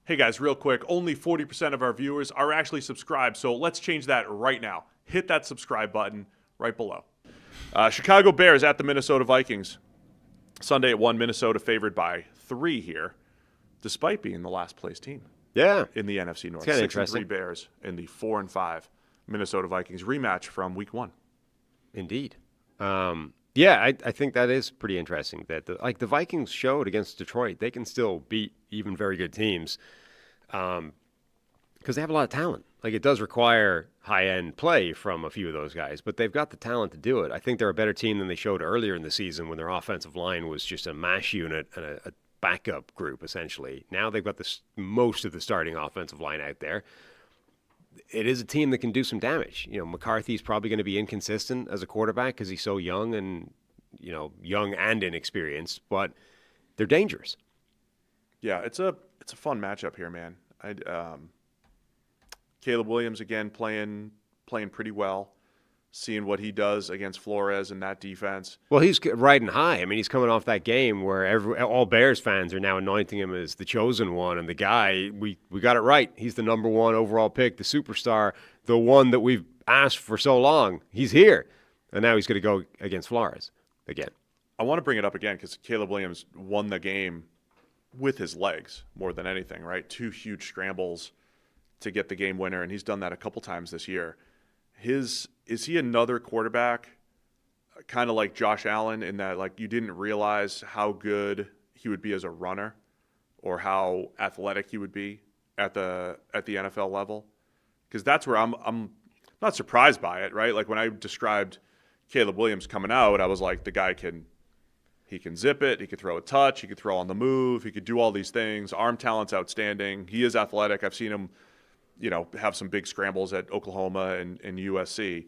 Hey guys, real quick, only 40% of our viewers are actually subscribed, so let's change that right now. Hit that subscribe button right below. Chicago Bears at the Minnesota Vikings. Sunday at 1, Minnesota favored by 3 here, despite being the last place team Yeah, in the NFC North. kinda 6-3 interesting. Bears in the 4-5 Minnesota Vikings rematch from Week 1. indeed. Yeah, I think that is pretty interesting. That the Vikings showed against Detroit, they can still beat even very good teams, because they have a lot of talent. Like it does require high end play from a few of those guys, but they've got the talent to do it. I think they're a better team than they showed earlier in the season when their offensive line was just a mash unit and a backup group essentially. Now they've got most of the starting offensive line out there. It is a team that can do some damage. You know, McCarthy's probably going to be inconsistent as a quarterback because he's so young and inexperienced, but they're dangerous. Yeah, it's a fun matchup here, man. Caleb Williams again playing pretty well, seeing what he does against Flores and that defense. Well, he's riding high. I mean, he's coming off that game where all Bears fans are now anointing him as the chosen one and the guy. We got it right. He's the number one overall pick, the superstar, the one that we've asked for so long. He's here, and now he's going to go against Flores again. I want to bring it up again because Caleb Williams won the game with his legs more than anything, right? 2 huge scrambles to get the game winner, and he's done that a couple times this year. Is he another quarterback kind of like Josh Allen in that like you didn't realize how good he would be as a runner or how athletic he would be at the NFL level? Because that's where I'm not surprised by it, right? Like when I described Caleb Williams coming out, I was like, the guy can zip it, he could throw a touch, he could throw on the move, he could do all these things. Arm talent's outstanding. He is athletic. I've seen him, have some big scrambles at Oklahoma and USC.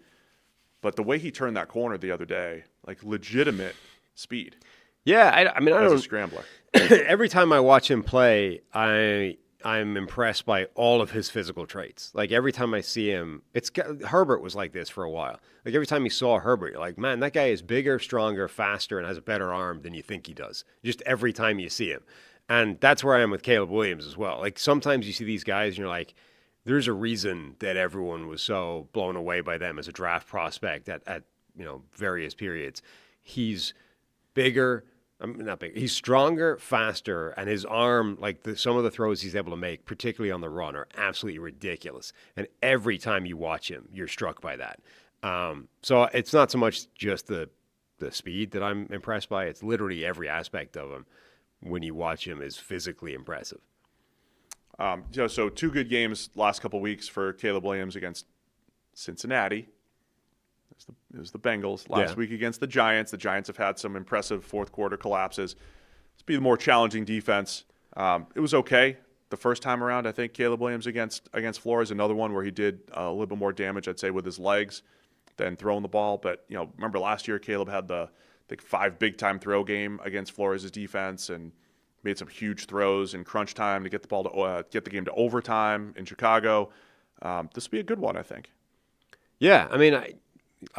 But the way he turned that corner the other day, like legitimate speed. Yeah, I mean, I as don't. a scrambler. Every time I watch him play, I'm impressed by all of his physical traits. Like every time I see him, Herbert was like this for a while. Like every time you saw Herbert, you're like, man, that guy is bigger, stronger, faster, and has a better arm than you think he does. Just every time you see him. And that's where I am with Caleb Williams as well. Like sometimes you see these guys and you're like, there's a reason that everyone was so blown away by them as a draft prospect at various periods. He's bigger. Not big. He's stronger, faster, and his arm, like some of the throws he's able to make, particularly on the run, are absolutely ridiculous. And every time you watch him, you're struck by that. So it's not so much just the speed that I'm impressed by. It's literally every aspect of him when you watch him is physically impressive. So 2 good games last couple weeks for Caleb Williams against Cincinnati. It was the Bengals last week against the Giants. The Giants have had some impressive fourth quarter collapses. It's been a more challenging defense. It was okay the first time around. I think Caleb Williams against Flores, another one where he did a little bit more damage, I'd say, with his legs than throwing the ball. But remember last year Caleb had the 5 big time throw game against Flores' defense and made some huge throws in crunch time to get the ball to get the game to overtime in Chicago. This will be a good one, I think. Yeah, I mean,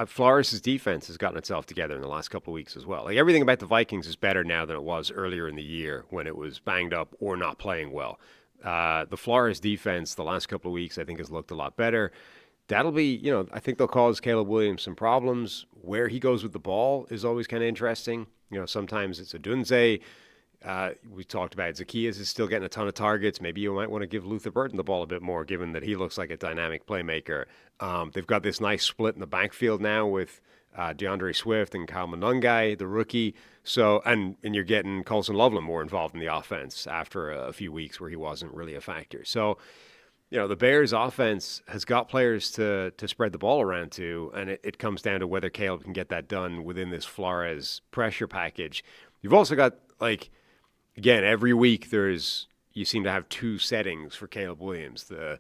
Flores' defense has gotten itself together in the last couple of weeks as well. Like everything about the Vikings is better now than it was earlier in the year when it was banged up or not playing well. The Flores defense the last couple of weeks I think has looked a lot better. That'll be, I think they'll cause Caleb Williams some problems. Where he goes with the ball is always kind of interesting. Sometimes it's a Dunze. We talked about Zacchaeus is still getting a ton of targets. Maybe you might want to give Luther Burton the ball a bit more, given that he looks like a dynamic playmaker. They've got this nice split in the backfield now with DeAndre Swift and Kyle Monungai, the rookie. So, and you're getting Colson Loveland more involved in the offense after a few weeks where he wasn't really a factor. So, the Bears' offense has got players to spread the ball around to, and it comes down to whether Caleb can get that done within this Flores pressure package. You've also got again, every week you seem to have 2 settings for Caleb Williams. The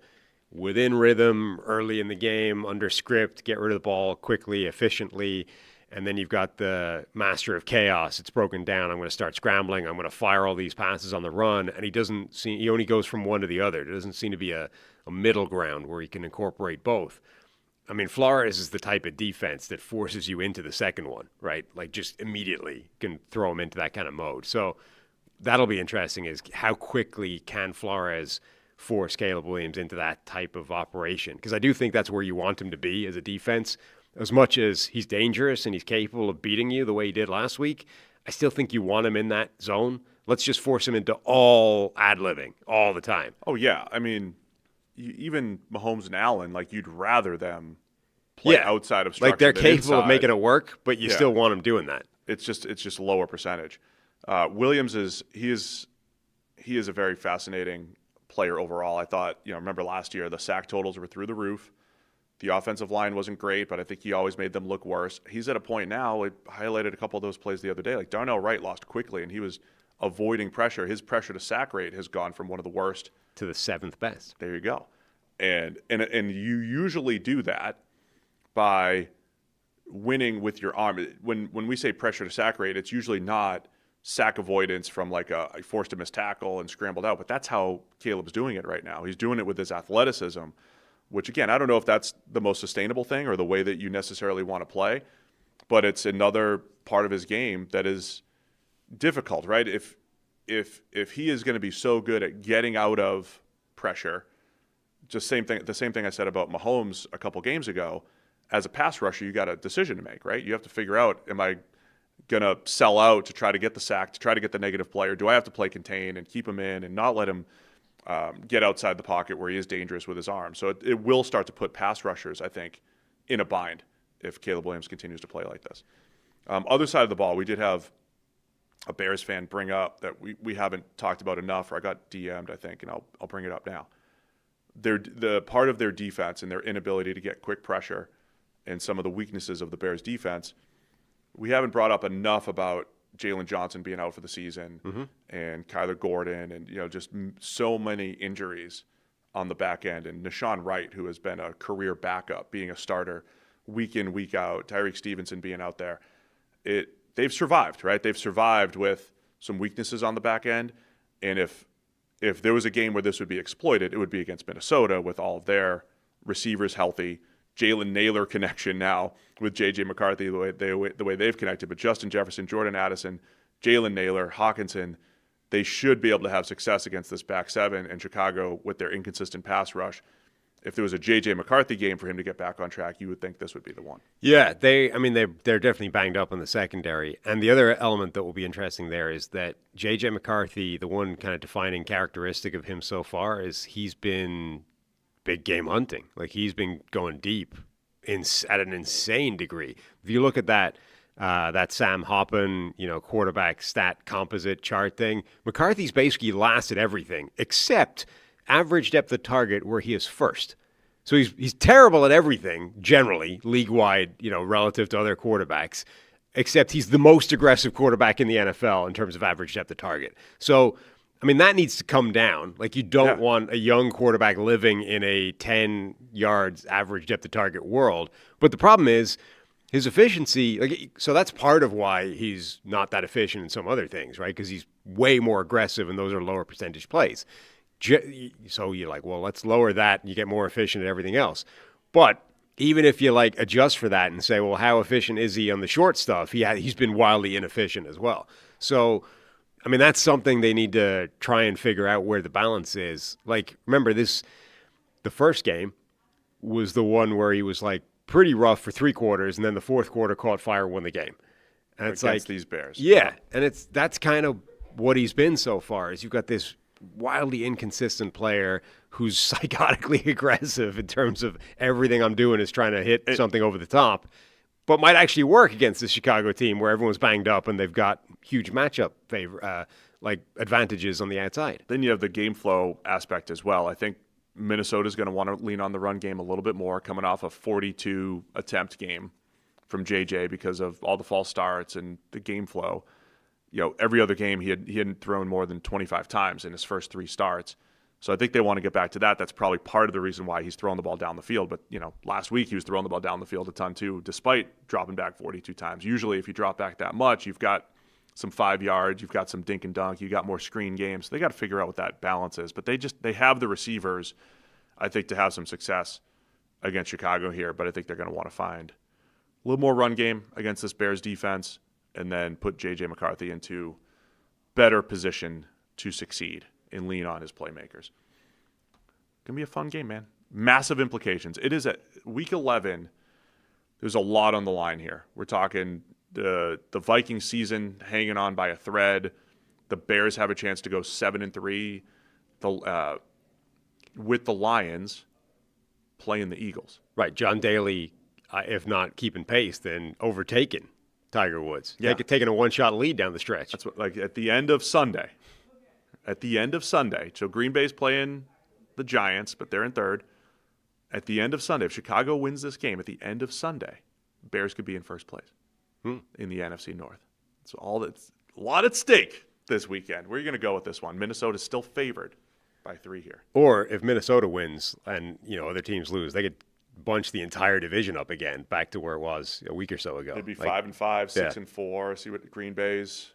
within rhythm, early in the game, under script, get rid of the ball quickly, efficiently. And then you've got the master of chaos. It's broken down. I'm going to start scrambling. I'm going to fire all these passes on the run. And he only goes from one to the other. There doesn't seem to be a middle ground where he can incorporate both. I mean, Flores is the type of defense that forces you into the second one, right? Like just immediately can throw him into that kind of mode. So that'll be interesting is how quickly can Flores force Caleb Williams into that type of operation? Because I do think that's where you want him to be as a defense. As much as he's dangerous and he's capable of beating you the way he did last week, I still think you want him in that zone. Let's just force him into all ad-libbing all the time. Oh, yeah. I mean, even Mahomes and Allen, like, you'd rather them play outside of structure. Like, they're than capable inside. of making it work, but you still want them doing that. It's just lower percentage. Williams he is a very fascinating player overall. I thought, remember last year the sack totals were through the roof. The offensive line wasn't great, but I think he always made them look worse. He's at a point now, I highlighted a couple of those plays the other day, like Darnell Wright lost quickly, and he was avoiding pressure. His pressure to sack rate has gone from one of the worst to the 7th best. There you go. And you usually do that by winning with your arm. When we say pressure to sack rate, it's usually not sack avoidance from like a forced to miss tackle and scrambled out, but that's how Caleb's doing it right now. He's doing it with his athleticism, which, again, I don't know if that's the most sustainable thing or the way that you necessarily want to play, but it's another part of his game that is difficult, right? If he is going to be so good at getting out of pressure, the same thing I said about Mahomes a couple games ago, as a pass rusher, you got a decision to make, right? You have to figure out, am I going to sell out to try to get the sack, to try to get the negative play, or do I have to play contain and keep him in and not let him get outside the pocket where he is dangerous with his arm? So it will start to put pass rushers, I think, in a bind if Caleb Williams continues to play like this. Other side of the ball, we did have a Bears fan bring up that we haven't talked about enough, or I got DM'd, I think, and I'll bring it up now. The part of their defense and their inability to get quick pressure and some of the weaknesses of the Bears defense, we haven't brought up enough about Jalen Johnson being out for the season and Kyler Gordon and, just so many injuries on the back end. And Nashawn Wright, who has been a career backup, being a starter week in, week out, Tyreek Stevenson being out there. They've survived, right? They've survived with some weaknesses on the back end. And if there was a game where this would be exploited, it would be against Minnesota with all of their receivers healthy. Jalen Naylor connection now with J.J. McCarthy, the way they've connected. But Justin Jefferson, Jordan Addison, Jalen Naylor, Hawkinson, they should be able to have success against this back seven and Chicago with their inconsistent pass rush. If there was a J.J. McCarthy game for him to get back on track, you would think this would be the one. Yeah, they're definitely banged up in the secondary. And the other element that will be interesting there is that J.J. McCarthy, the one kind of defining characteristic of him so far is he's been big game hunting. Like, he's been going deep at an insane degree. If you look at that Sam Hoppen, quarterback stat composite chart thing, McCarthy's basically last at everything except average depth of target, where he is first. So he's terrible at everything generally, league-wide, relative to other quarterbacks, except he's the most aggressive quarterback in the NFL in terms of average depth of target. So, that needs to come down. Like, you don't want a young quarterback living in a 10 yards average depth of target world. But the problem is his efficiency, so that's part of why he's not that efficient in some other things, right? Because he's way more aggressive, and those are lower percentage plays. So you're like, well, let's lower that and you get more efficient at everything else. But even if you adjust for that and say, well, how efficient is he on the short stuff? He's been wildly inefficient as well. So, that's something they need to try and figure out where the balance is. Remember the first game was the one where he was pretty rough for 3 quarters, and then the fourth quarter caught fire, won the game. And it's against these Bears. Yeah, and that's kind of what he's been so far. Is you've got this wildly inconsistent player who's psychotically aggressive in terms of everything I'm doing is trying to hit something over the top, but might actually work against the Chicago team where everyone's banged up and they've got huge matchup advantages on the outside. Then you have the game flow aspect as well. I think Minnesota's going to want to lean on the run game a little bit more, coming off a 42 attempt game from JJ because of all the false starts and the game flow. Every other game he hadn't thrown more than 25 times in his first 3 starts. So I think they want to get back to that. That's probably part of the reason why he's throwing the ball down the field. But, last week he was throwing the ball down the field a ton too, despite dropping back 42 times. Usually if you drop back that much, you've got some 5 yards, you've got some dink and dunk, you've got more screen games. So they got to figure out what that balance is. But they have the receivers, I think, to have some success against Chicago here. But I think they're going to want to find a little more run game against this Bears defense and then put J.J. McCarthy into better position to succeed and lean on his playmakers. Going to be a fun game, man. Massive implications. It is at week 11. There's a lot on the line here. We're talking the Vikings season hanging on by a thread. The Bears have a chance to go 7-3. With the Lions playing the Eagles. Right. John Daly, if not keeping pace, then overtaking Tiger Woods. Yeah. Taking a one-shot lead down the stretch. That's what, like at the end of Sunday. So Green Bay's playing the Giants, but they're in third. At the end of Sunday, if Chicago wins this game, at the end of Sunday, Bears could be in first place in the NFC North. That's a lot at stake this weekend. Where are you going to go with this one? Minnesota's still favored by 3 here. Or if Minnesota wins and other teams lose, they could bunch the entire division up again, back to where it was a week or so ago. They'd be 5-5, 6-4. See what Green Bay's,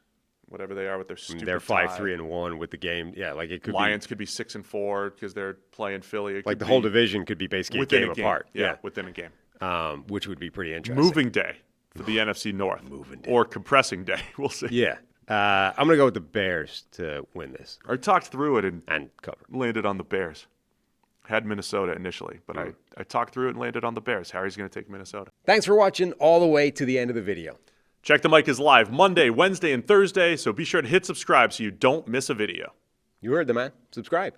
whatever they are with their stupid. They're 5-3-1 with the game. Yeah, like it could. Lions could be 6-4 because they're playing Philly. Like the whole division could be basically a game apart. Yeah, within a game. Which would be pretty interesting. Moving day for the NFC North. Moving day. Or compressing day. We'll see. Yeah. I'm going to go with the Bears to win this. I talked through it and cover. Landed on the Bears. Had Minnesota initially, but I talked through it and landed on the Bears. Harry's going to take Minnesota. Thanks for watching all the way to the end of the video. Check the Mic is live Monday, Wednesday, and Thursday, so be sure to hit subscribe so you don't miss a video. You heard the man. Subscribe.